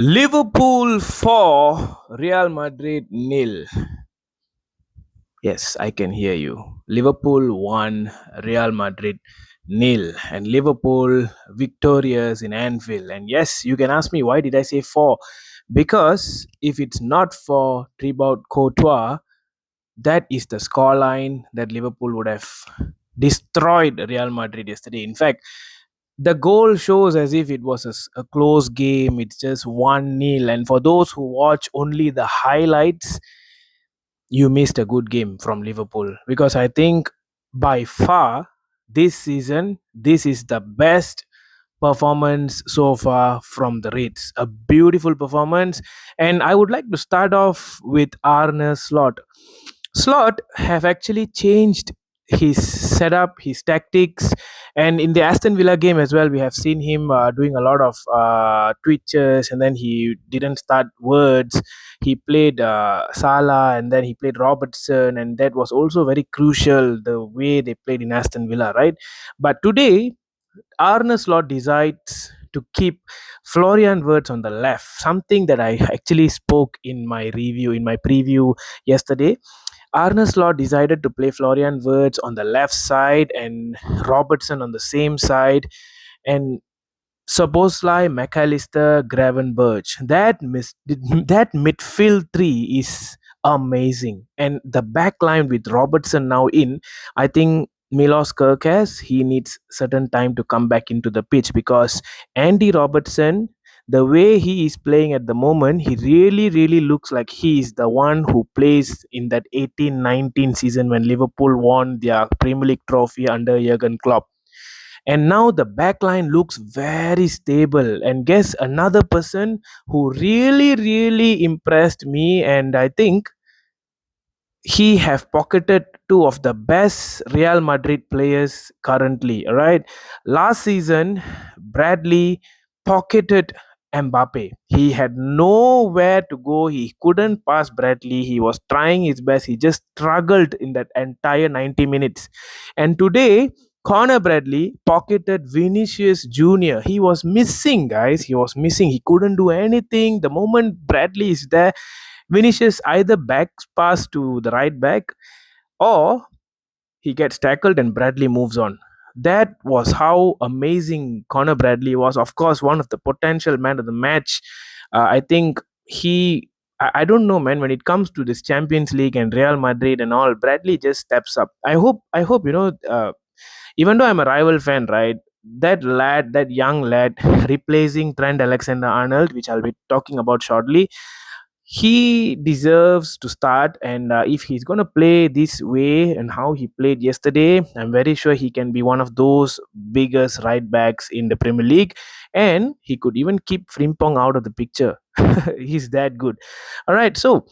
Liverpool 4, Real Madrid nil. Yes, I can hear you. Liverpool 1, Real Madrid nil. And Liverpool victorious in Anfield. And yes, you can ask me why did I say 4? Because if it's not for Thibaut Courtois, that is the scoreline that Liverpool would have destroyed Real Madrid yesterday. In fact, the goal shows as if it was a close game. It's just 1 nil. And for those who watch only the highlights, you missed a good game from Liverpool because I think by far this season, this is the best performance so far from the Reds. A beautiful performance. And I would like to start off with Arne Slot. Slot have actually changed his setup, his tactics, and in the Aston Villa game as well, we have seen him doing a lot of twitches, and then he didn't start words. He played Salah, and then he played Robertson, and that was also very crucial the way they played in Aston Villa, right? But today, Arne Slot decides to keep Florian Wirtz on the left, something that I actually spoke in my review, in my preview yesterday. Arne Slot decided to play Florian Wirtz on the left side and Robertson on the same side, and Soboslai, McAllister, Gravenberch. That midfield three is amazing, and the back line with Robertson now in, I think Milos Kerkez, he needs certain time to come back into the pitch because Andy Robertson, the way he is playing at the moment, he really looks like he is the one who plays in that 18-19 season when Liverpool won their Premier League trophy under Jurgen Klopp. And now the backline looks very stable. And guess another person who really impressed me, and I think he have pocketed two of the best Real Madrid players currently. Right, last season Bradley pocketed Mbappe. He had nowhere to go. He couldn't pass Bradley. He was trying his best. He just struggled in that entire 90 minutes. And today, Connor Bradley pocketed Vinicius Jr. He was missing, guys. He was missing. He couldn't do anything. The moment Bradley is there, Vinicius either backs pass to the right back or he gets tackled and Bradley moves on. That was how amazing Connor Bradley was. Of course, one of the potential man of the match. I think he. I don't know, man. When it comes to this Champions League and Real Madrid and all, Bradley just steps up. I hope. I hope even though I'm a rival fan, right? That lad, that young lad, replacing Trent Alexander-Arnold, which I'll be talking about shortly, he deserves to start. And if he's going to play this way and how he played yesterday, I'm very sure he can be one of those biggest right backs in the Premier League, and he could even keep Frimpong out of the picture. He's that good. All right, so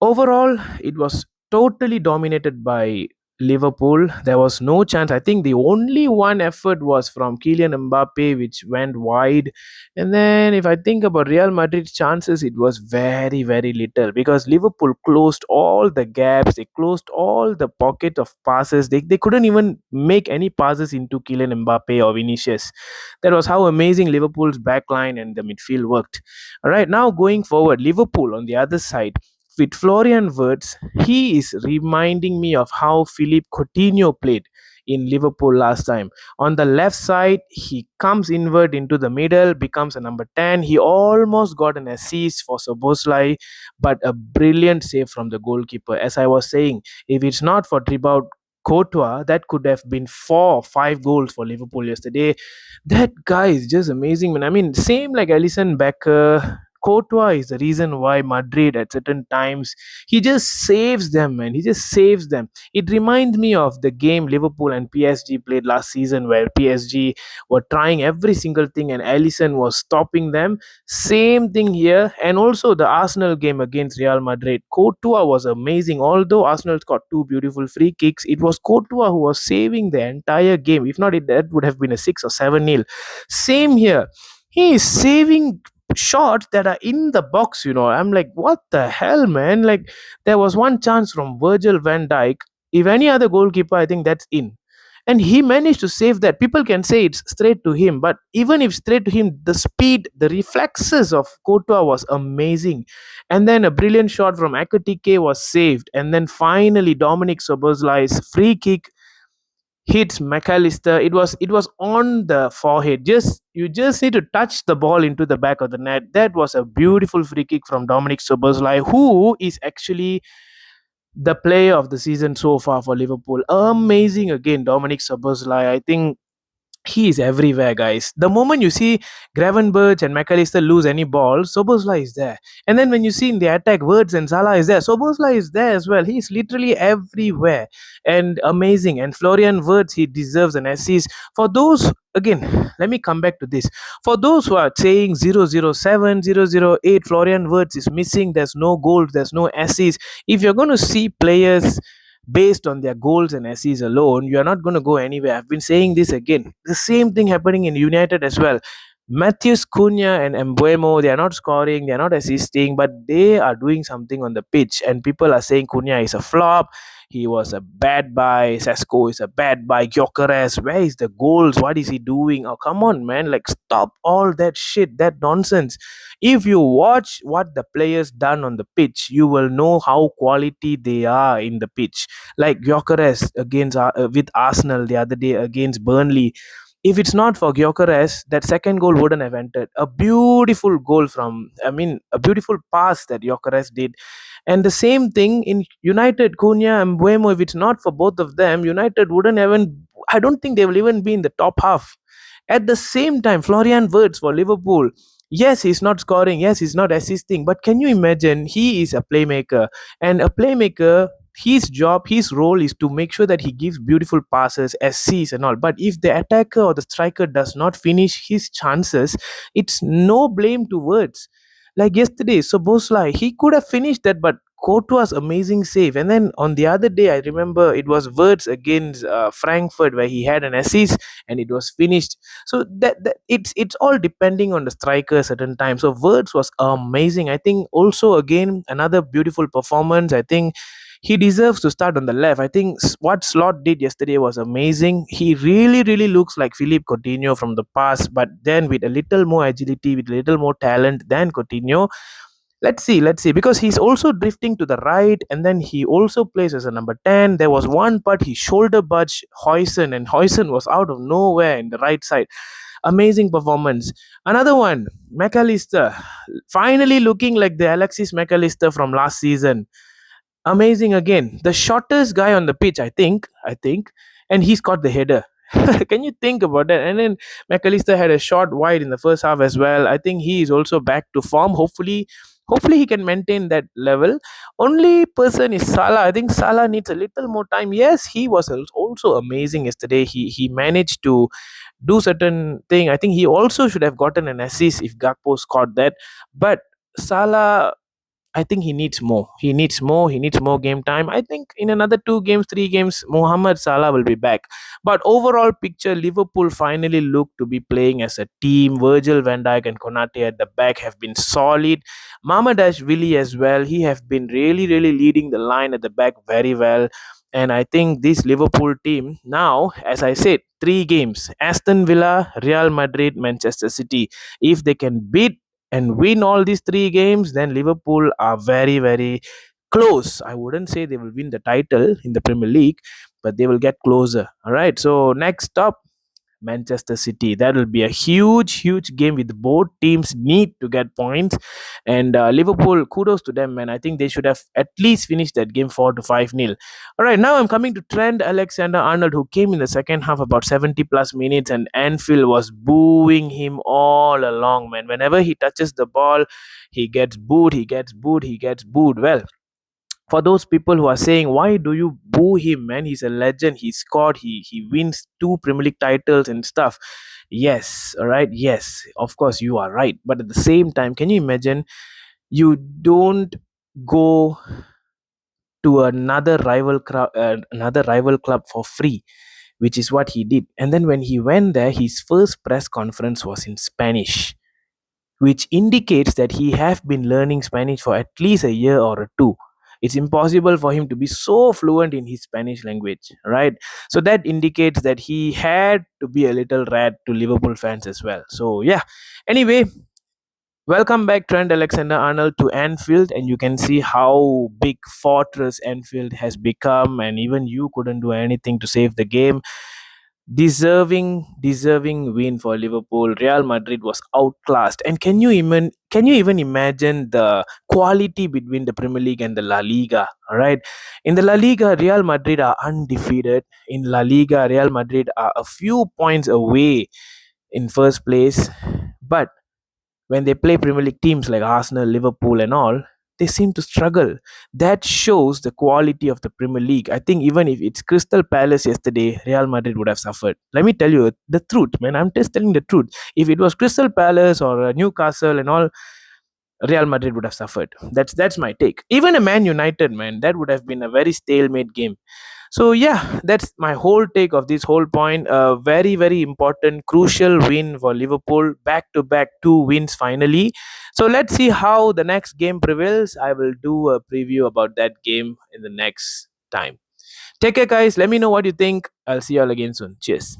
overall, it was totally dominated by Liverpool. There was no chance. I think the only one effort was from Kylian Mbappe, which went wide. And then, if I think about Real Madrid's chances, it was very little because Liverpool closed all the gaps. They closed all the pocket of passes. They couldn't even make any passes into Kylian Mbappe or Vinicius. That was how amazing Liverpool's backline and the midfield worked. All right, now going forward, Liverpool on the other side with Florian Wirtz, he is reminding me of how Philippe Coutinho played in Liverpool last time. On the left side, he comes inward into the middle, becomes a number 10. He almost got an assist for Soboslai, but a brilliant save from the goalkeeper. As I was saying, if it's not for Thibaut Courtois, that could have been 4 or 5 goals for Liverpool yesterday. That guy is just amazing, man. I mean, same like Alisson Becker. Courtois is the reason why Madrid at certain times he just saves them, man. He just saves them. It reminds me of the game Liverpool and PSG played last season, where PSG were trying every single thing and Alisson was stopping them. Same thing here, and also the Arsenal game against Real Madrid. Courtois was amazing. Although Arsenal got two beautiful free kicks, it was Courtois who was saving the entire game. If not, that would have been a 6 or 7 nil. Same here. He is saving shots that are in the box. I'm like, what the hell, man? Like, there was one chance from Virgil van Dijk. If any other goalkeeper, I think that's in. and he managed to save that. People can say it's straight to him, but even if straight to him, the speed, the reflexes of Courtois was amazing. And then a brilliant shot from Akatike was saved, and then finally Dominic Soboslai's free kick hits McAllister. It was on the forehead. Just you just need to touch the ball into the back of the net. That was a beautiful free kick from Dominic Soboslai, who is actually the player of the season so far for Liverpool. Amazing again, Dominic Soboslai. I think he is everywhere, guys. The moment you see Gravenberch and McAllister lose any ball, Soboslai is there. And then when you see in the attack, Words and Salah is there. Soboslai is there as well. He's literally everywhere and amazing. And Florian Wirtz, he deserves an assist. For those, again, let me come back to this. For those who are saying 007, 008, Florian Wirtz is missing, there's no goals, there's no assist. If you're going to see players based on their goals and assists alone, you are not going to go anywhere. I've been saying this again. The same thing happening in United as well. Matthews Cunha and Embuemo, they are not scoring, they are not assisting, but they are doing something on the pitch. And people are saying Cunha is a flop. He was a bad buy. Sesko is a bad buy. Gyökeres, where is the goals? What is he doing? Oh, come on, man. Like, stop all that shit, that nonsense. If you watch what the players done on the pitch, you will know how quality they are in the pitch. Like Gyökeres against with Arsenal the other day against Burnley. If it's not for Gyökeres, that second goal wouldn't have entered. A beautiful goal a beautiful pass that Gyökeres did. And the same thing in United, Cunha and Buemo. If it's not for both of them, United wouldn't even. I don't think they will even be in the top half. At the same time, Florian Wirtz for Liverpool. Yes, he's not scoring. Yes, he's not assisting. But can you imagine? He is a playmaker. And a playmaker, his job, his role is to make sure that he gives beautiful passes, assists, and all. But if the attacker or the striker does not finish his chances, it's no blame to Wirtz. Like yesterday, Soboslai, he could have finished that, but Courtois' amazing save. And then on the other day, I remember it was Wirtz against Frankfurt where he had an assist and it was finished. So that it's all depending on the striker certain times. So Wirtz was amazing. I think also again another beautiful performance. I think he deserves to start on the left. I think what Slot did yesterday was amazing. He really, really looks like Philippe Coutinho from the past, but then with a little more agility, with a little more talent than Coutinho. Let's see, because he's also drifting to the right, and then he also plays as a number 10. There was one part he shoulder budge Hoyson, and Hoyson was out of nowhere in the right side. Amazing performance. Another one, McAllister, finally looking like the Alexis McAllister from last season. Amazing again. The shortest guy on the pitch, I think, and he's got the header. Can you think about that? And then McAllister had a shot wide in the first half as well. I think he is also back to form. Hopefully he can maintain that level. Only person is Salah. I think Salah needs a little more time. Yes, he was also amazing yesterday. He managed to do certain thing. I think he also should have gotten an assist if Gakpo scored that. But Salah, I think he needs more. He needs more. He needs more game time. I think in another 2 games, 3 games, Mohamed Salah will be back. But overall picture, Liverpool finally look to be playing as a team. Virgil van Dijk and Konate at the back have been solid. Willie as well. He have been really, really leading the line at the back very well. And I think this Liverpool team now, as I said, 3 games: Aston Villa, Real Madrid, Manchester City. If they can beat and win all these 3 games, then Liverpool are very, very close. I wouldn't say they will win the title in the Premier League, but they will get closer. All right. So next up, Manchester City. That will be a huge, huge game with both teams need to get points. And Liverpool, kudos to them, man. I think they should have at least finished that game 4-5 nil. All right, now I'm coming to Trent Alexander-Arnold, who came in the second half about 70 plus minutes, and Anfield was booing him all along, man. Whenever he touches the ball, he gets booed, he gets booed, he gets booed. Well, for those people who are saying, why do you boo him, man? He's a legend. He scored, he wins 2 Premier League titles and stuff. Yes, all right, yes, of course you are right. But at the same time, can you imagine, you don't go to another rival club for free, which is what he did. And then when he went there, his first press conference was in Spanish, which indicates that he have been learning Spanish for at least a year or two. It's impossible for him to be so fluent in his Spanish language, right? So that indicates that he had to be a little rat to Liverpool fans as well. So yeah. Anyway, welcome back, Trent Alexander-Arnold, to Anfield, and you can see how big fortress Anfield has become, and even you couldn't do anything to save the game. Deserving win for Liverpool. Real Madrid was outclassed, and can you even imagine the quality between the Premier League and the La Liga? All right, in the La Liga, Real Madrid are undefeated. In La Liga, Real Madrid are a few points away in first place, but when they play Premier League teams like Arsenal, Liverpool, and all, they seem to struggle. That shows the quality of the Premier League. I think even if it's Crystal Palace yesterday, Real Madrid would have suffered. Let me tell you the truth, man. I'm just telling the truth. If it was Crystal Palace or Newcastle and all, Real Madrid would have suffered. That's my take. Even a Man United, man, that would have been a very stalemate game. So yeah, that's my whole take of this whole point. A very important, crucial win for Liverpool. Back to back two wins finally. So let's see how the next game prevails. I will do a preview about that game in the next time. Take care, guys. Let me know what you think. I'll see you all again soon. Cheers.